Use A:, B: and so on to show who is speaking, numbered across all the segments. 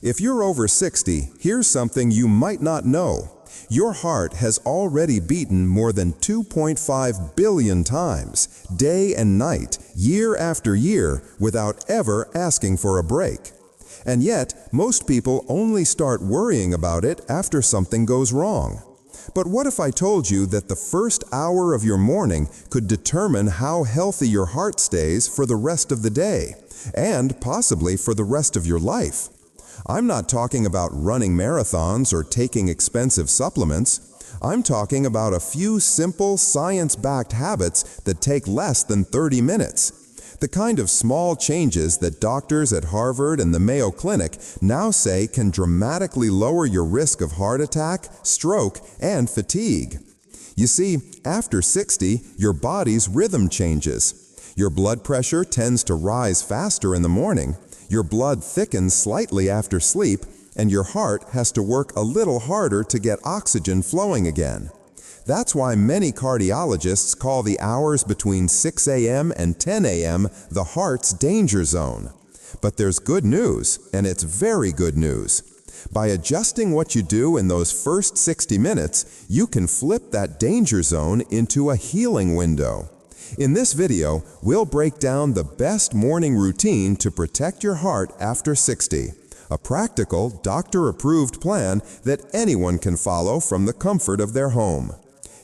A: If you're over 60, here's something you might not know. Your heart has already beaten more than 2.5 billion times, day and night, year after year, without ever asking for a break. And yet, most people only start worrying about it after something goes wrong. But what if I told you that the first hour of your morning could determine how healthy your heart stays for the rest of the day, and possibly for the rest of your life? I'm not talking about running marathons or taking expensive supplements. I'm talking about a few simple, science-backed habits that take less than 30 minutes. The kind of small changes that doctors at Harvard and the Mayo Clinic now say can dramatically lower your risk of heart attack, stroke, and fatigue. You see, after 60, your body's rhythm changes. Your blood pressure tends to rise faster in the morning, your blood thickens slightly after sleep, and your heart has to work a little harder to get oxygen flowing again. That's why many cardiologists call the hours between 6 a.m. and 10 a.m. the heart's danger zone. But there's good news, and it's very good news. By adjusting what you do in those first 60 minutes, you can flip that danger zone into a healing window. In this video, we'll break down the best morning routine to protect your heart after 60. A practical, doctor-approved plan that anyone can follow from the comfort of their home.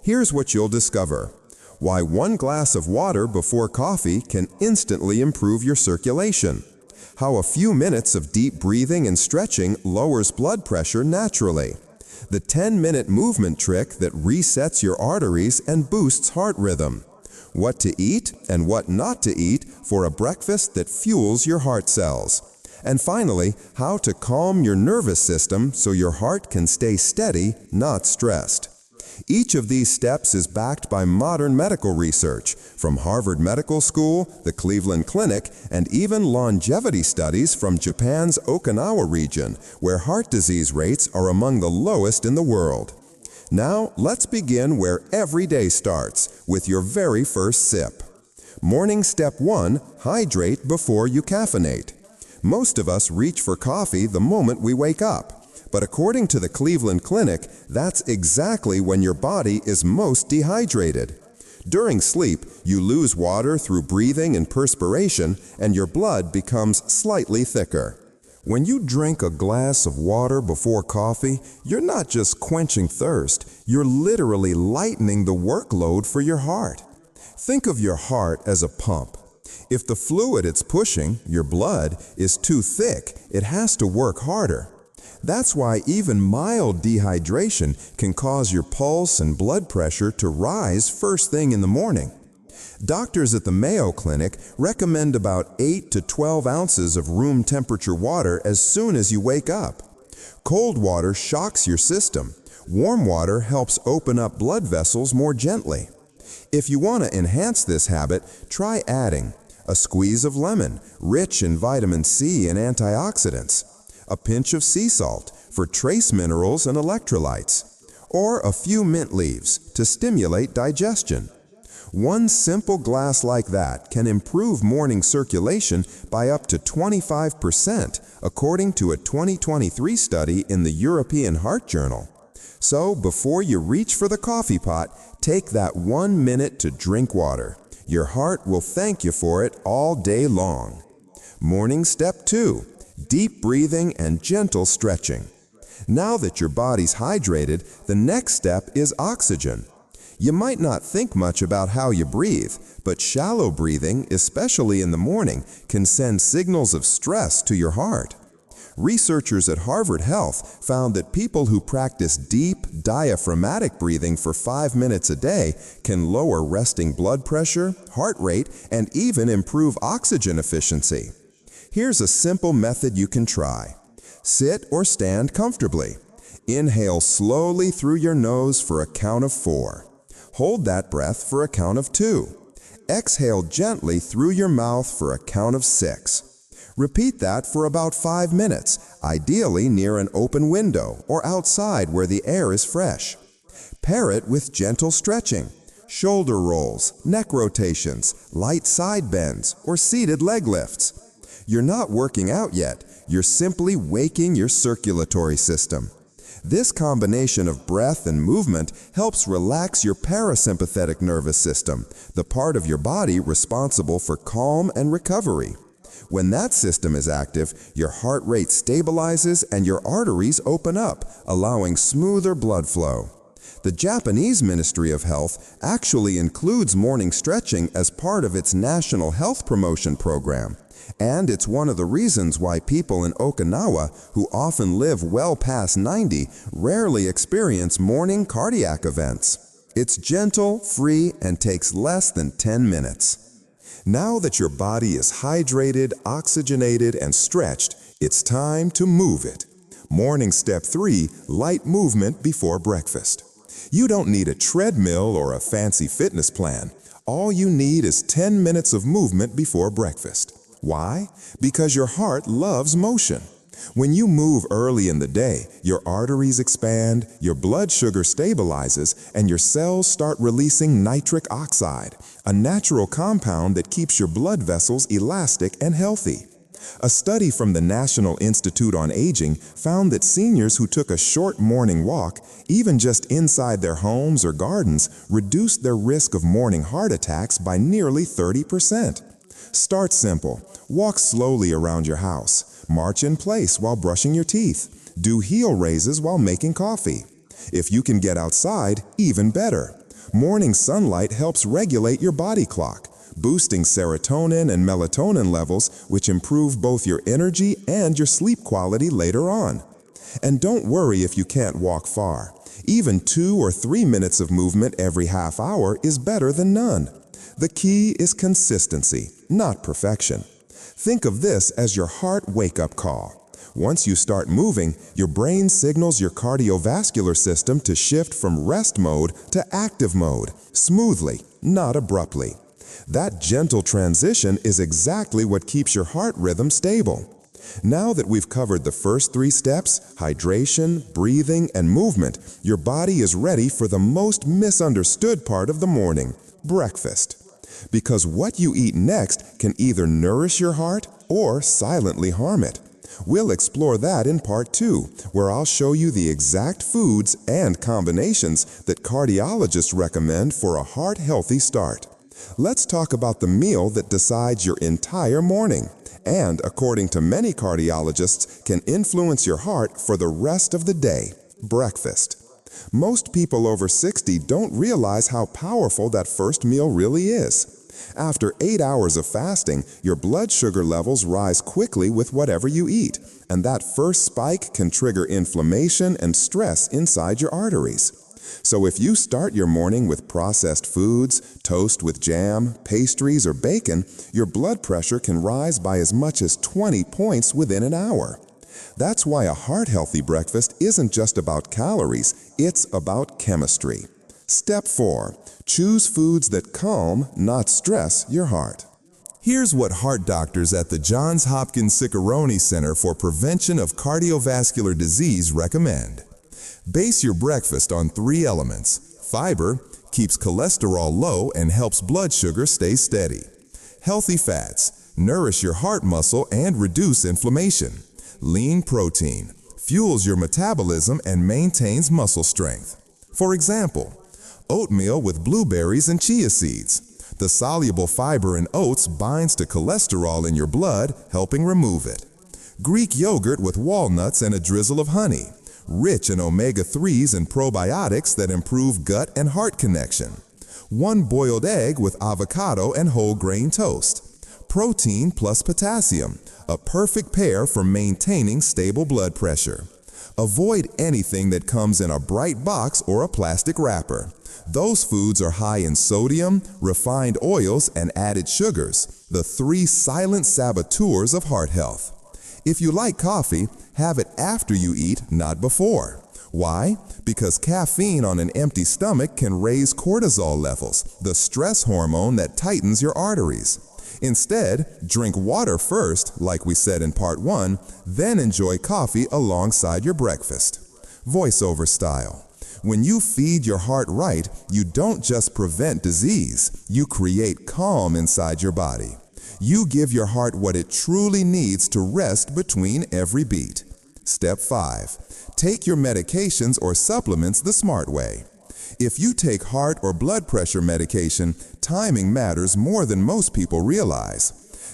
A: Here's what you'll discover. Why 1 glass of water before coffee can instantly improve your circulation. How a few minutes of deep breathing and stretching lowers blood pressure naturally. The 10-minute movement trick that resets your arteries and boosts heart rhythm. What to eat and what not to eat for a breakfast that fuels your heart cells. And finally, how to calm your nervous system so your heart can stay steady, not stressed. Each of these steps is backed by modern medical research from Harvard Medical School, the Cleveland Clinic, and even longevity studies from Japan's Okinawa region, where heart disease rates are among the lowest in the world. Now, let's begin where every day starts, with your very first sip. Morning step 1, hydrate before you caffeinate. Most of us reach for coffee the moment we wake up. But according to the Cleveland Clinic, that's exactly when your body is most dehydrated. During sleep, you lose water through breathing and perspiration, and your blood becomes slightly thicker. When you drink a glass of water before coffee, you're not just quenching thirst, you're literally lightening the workload for your heart. Think of your heart as a pump. If the fluid it's pushing, your blood, is too thick, it has to work harder. That's why even mild dehydration can cause your pulse and blood pressure to rise first thing in the morning. Doctors at the Mayo Clinic recommend about 8 to 12 ounces of room temperature water as soon as you wake up. Cold water shocks your system. Warm water helps open up blood vessels more gently. If you want to enhance this habit, try adding a squeeze of lemon, rich in vitamin C and antioxidants, a pinch of sea salt for trace minerals and electrolytes, or a few mint leaves to stimulate digestion. One simple glass like that can improve morning circulation by up to 25%, according to a 2023 study in the European Heart Journal. So before you reach for the coffee pot, take that 1 minute to drink water. Your heart will thank you for it all day long. Morning step 2, deep breathing and gentle stretching. Now that your body's hydrated, the next step is oxygen. You might not think much about how you breathe, but shallow breathing, especially in the morning, can send signals of stress to your heart. Researchers at Harvard Health found that people who practice deep, diaphragmatic breathing for 5 minutes a day can lower resting blood pressure, heart rate, and even improve oxygen efficiency. Here's a simple method you can try. Sit or stand comfortably. Inhale slowly through your nose for a count of 4. Hold that breath for a count of 2. Exhale gently through your mouth for a count of 6. Repeat that for about 5 minutes, ideally near an open window or outside where the air is fresh. Pair it with gentle stretching, shoulder rolls, neck rotations, light side bends, or seated leg lifts. You're not working out yet, you're simply waking your circulatory system. This combination of breath and movement helps relax your parasympathetic nervous system, the part of your body responsible for calm and recovery. When that system is active, your heart rate stabilizes and your arteries open up, allowing smoother blood flow. The Japanese Ministry of Health actually includes morning stretching as part of its national health promotion program. And it's one of the reasons why people in Okinawa, who often live well past 90, rarely experience morning cardiac events. It's gentle, free, and takes less than 10 minutes. Now that your body is hydrated, oxygenated, and stretched, it's time to move it. Morning step 3, light movement before breakfast. You don't need a treadmill or a fancy fitness plan. All you need is 10 minutes of movement before breakfast. Why? Because your heart loves motion. When you move early in the day, your arteries expand, your blood sugar stabilizes, and your cells start releasing nitric oxide, a natural compound that keeps your blood vessels elastic and healthy. A study from the National Institute on Aging found that seniors who took a short morning walk, even just inside their homes or gardens, reduced their risk of morning heart attacks by nearly 30%. Start simple. Walk slowly around your house. March in place while brushing your teeth. Do heel raises while making coffee. If you can get outside, even better. Morning sunlight helps regulate your body clock, boosting serotonin and melatonin levels, which improve both your energy and your sleep quality later on. And don't worry if you can't walk far. Even 2 or 3 minutes of movement every half hour is better than none. The key is consistency, not perfection. Think of this as your heart wake-up call. Once you start moving, your brain signals your cardiovascular system to shift from rest mode to active mode, smoothly, not abruptly. That gentle transition is exactly what keeps your heart rhythm stable. Now that we've covered the first 3 steps, hydration, breathing, and movement, your body is ready for the most misunderstood part of the morning, breakfast. Because what you eat next can either nourish your heart or silently harm it. We'll explore that in part 2, where I'll show you the exact foods and combinations that cardiologists recommend for a heart-healthy start. Let's talk about the meal that decides your entire morning, and according to many cardiologists, can influence your heart for the rest of the day, breakfast. Most people over 60 don't realize how powerful that first meal really is. After 8 hours of fasting, your blood sugar levels rise quickly with whatever you eat, and that first spike can trigger inflammation and stress inside your arteries. So if you start your morning with processed foods, toast with jam, pastries, or bacon, your blood pressure can rise by as much as 20 points within an hour. That's why a heart-healthy breakfast isn't just about calories, it's about chemistry. Step 4. Choose foods that calm, not stress, your heart. Here's what heart doctors at the Johns Hopkins Ciccarone Center for Prevention of Cardiovascular Disease recommend. Base your breakfast on 3 elements. Fiber keeps cholesterol low and helps blood sugar stay steady. Healthy fats nourish your heart muscle and reduce inflammation. Lean protein fuels your metabolism and maintains muscle strength. For example, oatmeal with blueberries and chia seeds. The soluble fiber in oats binds to cholesterol in your blood, helping remove it. Greek yogurt with walnuts and a drizzle of honey, rich in omega-3s and probiotics that improve gut and heart connection. 1 boiled egg with avocado and whole grain toast. Protein plus potassium, a perfect pair for maintaining stable blood pressure. Avoid anything that comes in a bright box or a plastic wrapper. Those foods are high in sodium, refined oils, and added sugars, the 3 silent saboteurs of heart health. If you like coffee, have it after you eat, not before. Why? Because caffeine on an empty stomach can raise cortisol levels, the stress hormone that tightens your arteries. Instead, drink water first, like we said in part 1, then enjoy coffee alongside your breakfast. Voiceover style. When you feed your heart right, you don't just prevent disease, you create calm inside your body. You give your heart what it truly needs to rest between every beat. Step 5. Take your medications or supplements the smart way. If you take heart or blood pressure medication, timing matters more than most people realize.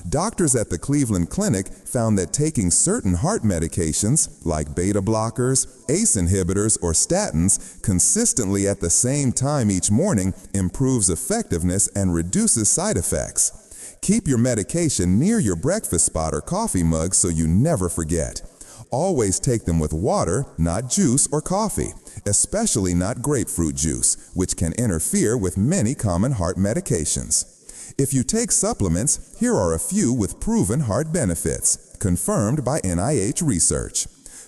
A: Doctors at the Cleveland Clinic found that taking certain heart medications, like beta blockers, ACE inhibitors, or statins, consistently at the same time each morning improves effectiveness and reduces side effects. Keep your medication near your breakfast spot or coffee mug so you never forget. Always take them with water, not juice or coffee, especially not grapefruit juice, which can interfere with many common heart medications. If you take supplements, here are a few with proven heart benefits, confirmed by NIH research.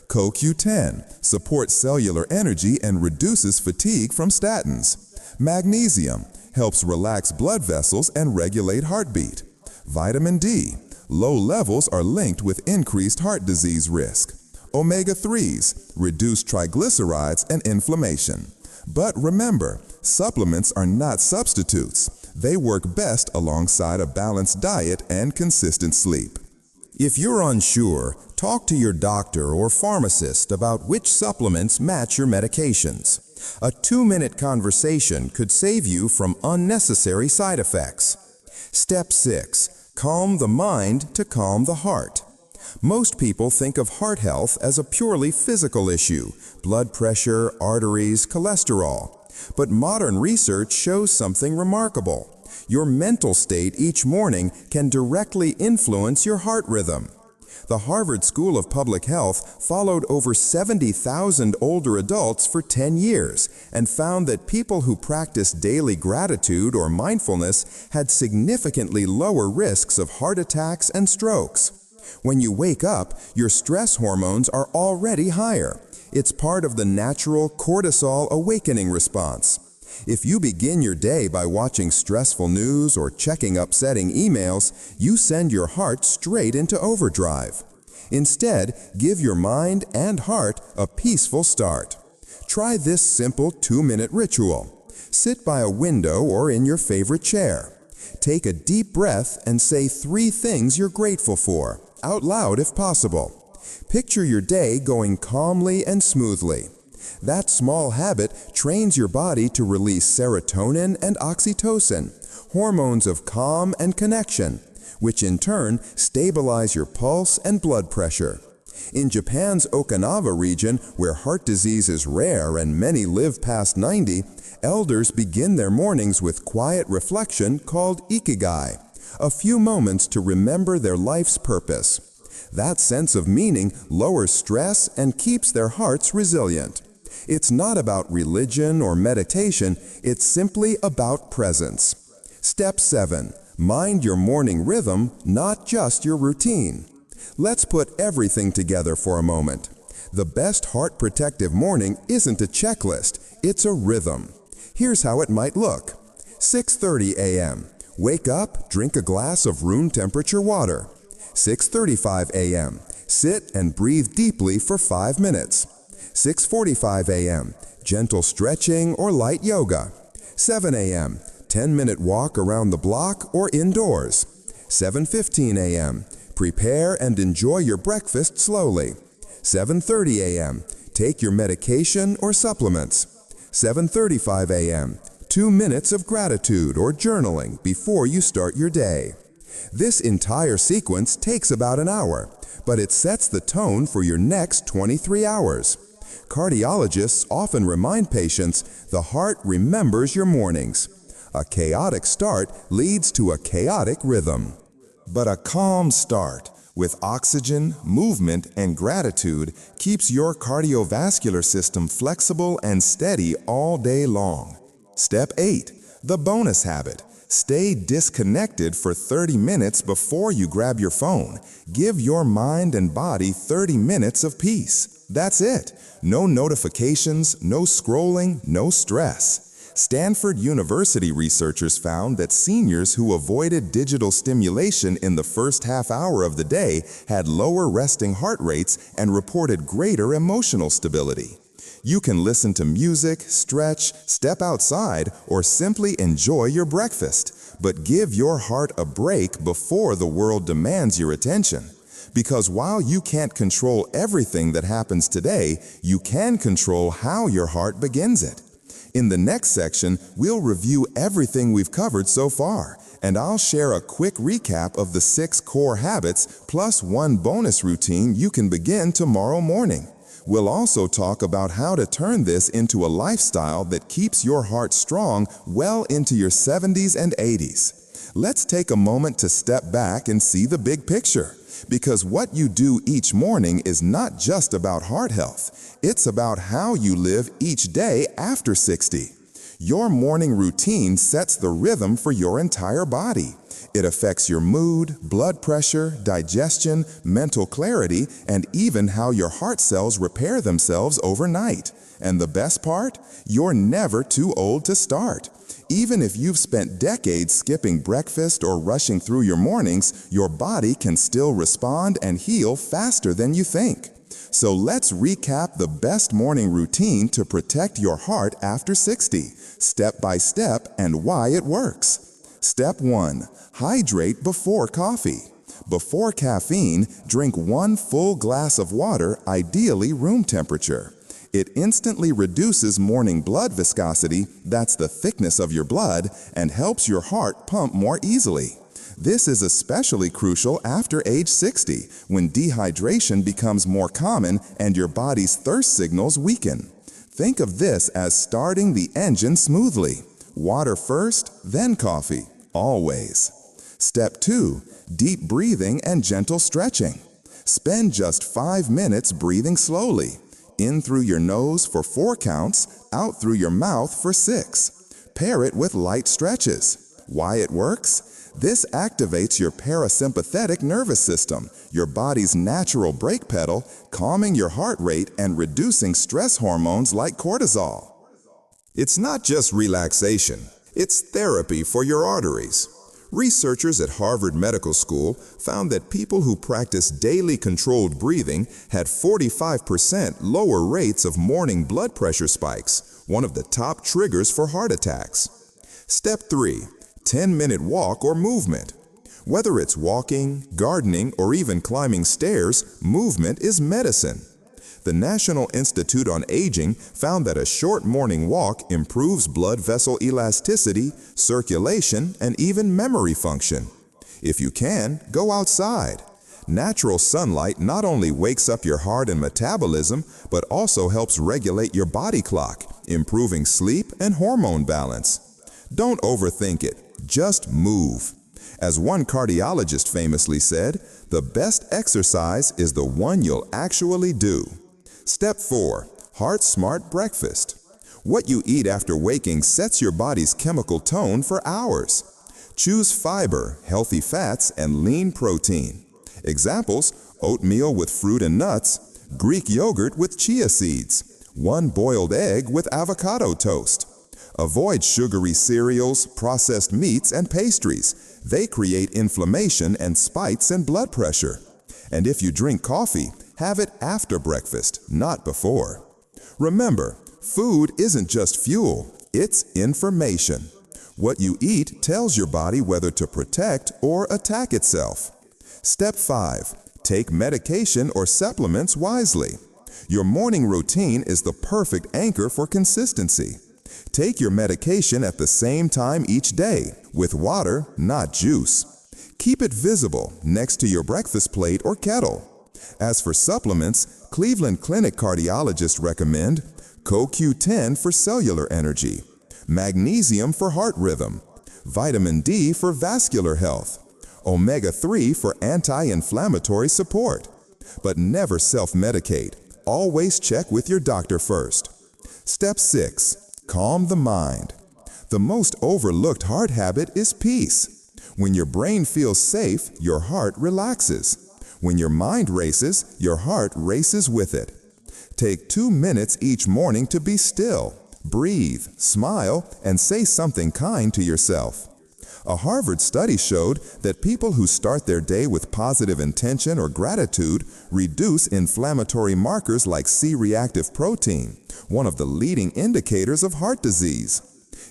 A: CoQ10 supports cellular energy and reduces fatigue from statins. Magnesium helps relax blood vessels and regulate heartbeat. Vitamin D, low levels are linked with increased heart disease risk. Omega-3s reduce triglycerides and inflammation. But remember, supplements are not substitutes. They work best alongside a balanced diet and consistent sleep. If you're unsure, talk to your doctor or pharmacist about which supplements match your medications. A 2-minute conversation could save you from unnecessary side effects. Step 6. Calm the mind to calm the heart. Most people think of heart health as a purely physical issue: blood pressure, arteries, cholesterol. But modern research shows something remarkable. Your mental state each morning can directly influence your heart rhythm. The Harvard School of Public Health followed over 70,000 older adults for 10 years and found that people who practiced daily gratitude or mindfulness had significantly lower risks of heart attacks and strokes. When you wake up, your stress hormones are already higher. It's part of the natural cortisol awakening response. If you begin your day by watching stressful news or checking upsetting emails, you send your heart straight into overdrive. Instead, give your mind and heart a peaceful start. Try this simple 2-minute ritual. Sit by a window or in your favorite chair. Take a deep breath and say 3 things you're grateful for, out loud if possible. Picture your day going calmly and smoothly. That small habit trains your body to release serotonin and oxytocin, hormones of calm and connection, which in turn stabilize your pulse and blood pressure. In Japan's Okinawa region, where heart disease is rare and many live past 90, elders begin their mornings with quiet reflection called ikigai, a few moments to remember their life's purpose. That sense of meaning lowers stress and keeps their hearts resilient. It's not about religion or meditation, it's simply about presence. Step 7. Mind your morning rhythm, not just your routine. Let's put everything together for a moment. The best heart protective morning isn't a checklist, it's a rhythm. Here's how it might look. 6:30 a.m. Wake up, drink a glass of room temperature water. 6:35 a.m. Sit and breathe deeply for 5 minutes. 6:45 a.m. Gentle stretching or light yoga. 7 a.m. 10-minute walk around the block or indoors. 7:15 a.m. Prepare and enjoy your breakfast slowly. 7:30 a.m. Take your medication or supplements. 7:35 a.m. 2 minutes of gratitude or journaling before you start your day. This entire sequence takes about an hour, but it sets the tone for your next 23 hours. Cardiologists often remind patients the heart remembers your mornings. A chaotic start leads to a chaotic rhythm. But a calm start with oxygen, movement, and gratitude keeps your cardiovascular system flexible and steady all day long. Step 8. The bonus habit. Stay disconnected for 30 minutes before you grab your phone. Give your mind and body 30 minutes of peace. That's it. No notifications, no scrolling, no stress. Stanford University researchers found that seniors who avoided digital stimulation in the first half hour of the day had lower resting heart rates and reported greater emotional stability. You can listen to music, stretch, step outside, or simply enjoy your breakfast. But give your heart a break before the world demands your attention. Because while you can't control everything that happens today, you can control how your heart begins it. In the next section, we'll review everything we've covered so far, and I'll share a quick recap of the 6 core habits plus one bonus routine you can begin tomorrow morning. We'll also talk about how to turn this into a lifestyle that keeps your heart strong well into your 70s and 80s. Let's take a moment to step back and see the big picture. Because what you do each morning is not just about heart health. It's about how you live each day after 60. Your morning routine sets the rhythm for your entire body. It affects your mood, blood pressure, digestion, mental clarity, and even how your heart cells repair themselves overnight. And the best part? You're never too old to start. Even if you've spent decades skipping breakfast or rushing through your mornings, your body can still respond and heal faster than you think. So let's recap the best morning routine to protect your heart after 60, step by step, and why it works. Step 1. Hydrate before coffee. Before caffeine, drink 1 full glass of water, ideally room temperature. It instantly reduces morning blood viscosity, that's the thickness of your blood, and helps your heart pump more easily. This is especially crucial after age 60, when dehydration becomes more common and your body's thirst signals weaken. Think of this as starting the engine smoothly. Water first, then coffee, always. Step 2. Deep breathing and gentle stretching. Spend just 5 minutes breathing slowly. In through your nose for 4 counts, out through your mouth for 6. Pair it with light stretches. Why it works? This activates your parasympathetic nervous system, your body's natural brake pedal, calming your heart rate and reducing stress hormones like cortisol. It's not just relaxation, it's therapy for your arteries. Researchers at Harvard Medical School found that people who practiced daily controlled breathing had 45% lower rates of morning blood pressure spikes, one of the top triggers for heart attacks. Step 3. 10-minute walk or movement. Whether it's walking, gardening, or even climbing stairs, movement is medicine. The National Institute on Aging found that a short morning walk improves blood vessel elasticity, circulation, and even memory function. If you can, go outside. Natural sunlight not only wakes up your heart and metabolism, but also helps regulate your body clock, improving sleep and hormone balance. Don't overthink it, just move. As one cardiologist famously said, the best exercise is the one you'll actually do. Step 4. Heart Smart Breakfast. What you eat after waking sets your body's chemical tone for hours. Choose fiber, healthy fats, and lean protein. Examples: oatmeal with fruit and nuts, Greek yogurt with chia seeds, 1 boiled egg with avocado toast. Avoid sugary cereals, processed meats, and pastries. They create inflammation and spikes in blood pressure. And if you drink coffee, have it after breakfast, not before. Remember, food isn't just fuel, it's information. What you eat tells your body whether to protect or attack itself. Step 5. Take medication or supplements wisely. Your morning routine is the perfect anchor for consistency. Take your medication at the same time each day, with water, not juice. Keep it visible next to your breakfast plate or kettle. As for supplements, Cleveland Clinic cardiologists recommend CoQ10 for cellular energy, magnesium for heart rhythm, vitamin D for vascular health, omega-3 for anti-inflammatory support. But never self-medicate. Always check with your doctor first. Step 6. Calm the mind. The most overlooked heart habit is peace. When your brain feels safe, your heart relaxes. When your mind races, your heart races with it. Take 2 minutes each morning to be still, breathe, smile, and say something kind to yourself. A Harvard study showed that people who start their day with positive intention or gratitude reduce inflammatory markers like C-reactive protein, one of the leading indicators of heart disease.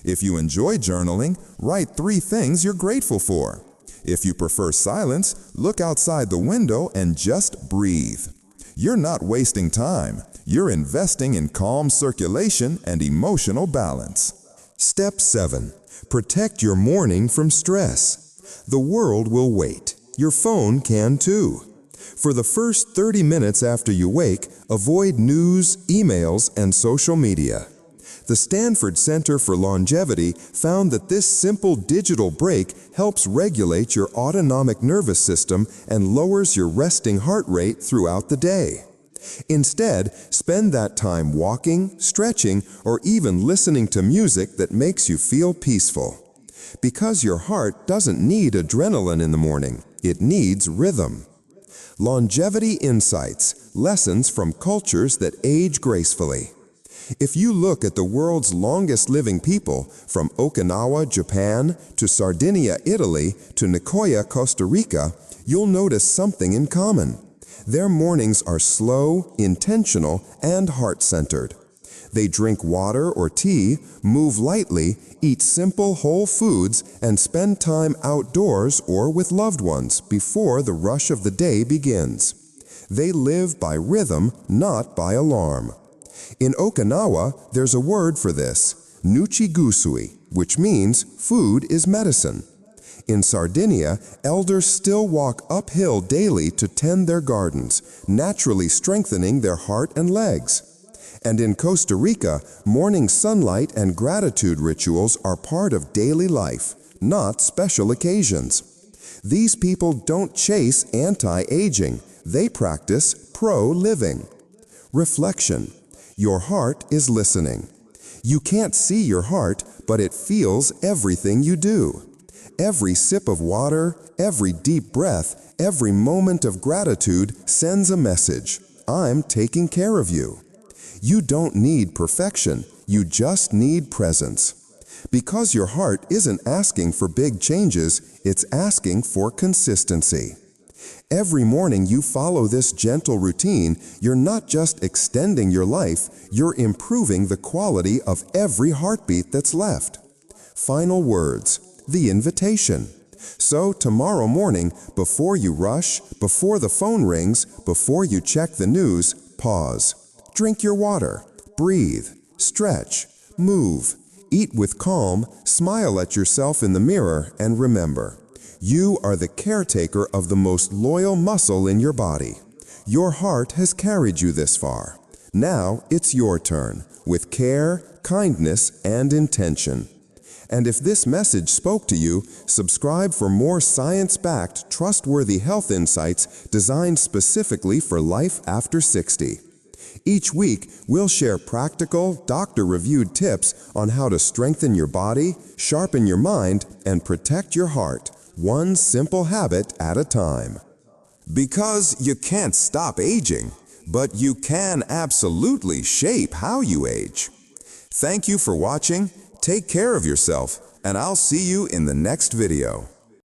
A: If you enjoy journaling, write 3 things you're grateful for. If you prefer silence, look outside the window and just breathe. You're not wasting time. You're investing in calm circulation and emotional balance. Step 7. Protect your morning from stress. The world will wait. Your phone can too. For the first 30 minutes after you wake, avoid news, emails, and social media. The Stanford Center for Longevity found that this simple digital break helps regulate your autonomic nervous system and lowers your resting heart rate throughout the day. Instead, spend that time walking, stretching, or even listening to music that makes you feel peaceful. Because your heart doesn't need adrenaline in the morning, it needs rhythm. Longevity Insights, lessons from cultures that age gracefully. If you look at the world's longest living people, from Okinawa, Japan, to Sardinia, Italy, to Nicoya, Costa Rica, you'll notice something in common. Their mornings are slow, intentional, and heart-centered. They drink water or tea, move lightly, eat simple whole foods, and spend time outdoors or with loved ones before the rush of the day begins. They live by rhythm, not by alarm. In Okinawa, there's a word for this, nuchi-gusui, which means food is medicine. In Sardinia, elders still walk uphill daily to tend their gardens, naturally strengthening their heart and legs. And in Costa Rica, morning sunlight and gratitude rituals are part of daily life, not special occasions. These people don't chase anti-aging, they practice pro-living. Reflection. Your heart is listening. You can't see your heart, but it feels everything you do. Every sip of water, every deep breath, every moment of gratitude sends a message. I'm taking care of you. You don't need perfection, you just need presence. Because your heart isn't asking for big changes, it's asking for consistency. Every morning you follow this gentle routine, you're not just extending your life, you're improving the quality of every heartbeat that's left. Final words. The invitation. So tomorrow morning, before you rush, before the phone rings, before you check the news, pause. Drink your water. Breathe. Stretch. Move. Eat with calm, smile at yourself in the mirror, and remember, you are the caretaker of the most loyal muscle in your body. Your heart has carried you this far. Now it's your turn, with care, kindness, and intention. And if this message spoke to you, subscribe for more science-backed, trustworthy health insights designed specifically for life after 60. Each week, we'll share practical, doctor-reviewed tips on how to strengthen your body, sharpen your mind, and protect your heart, one simple habit at a time. Because you can't stop aging, but you can absolutely shape how you age. Thank you for watching. Take care of yourself, and I'll see you in the next video.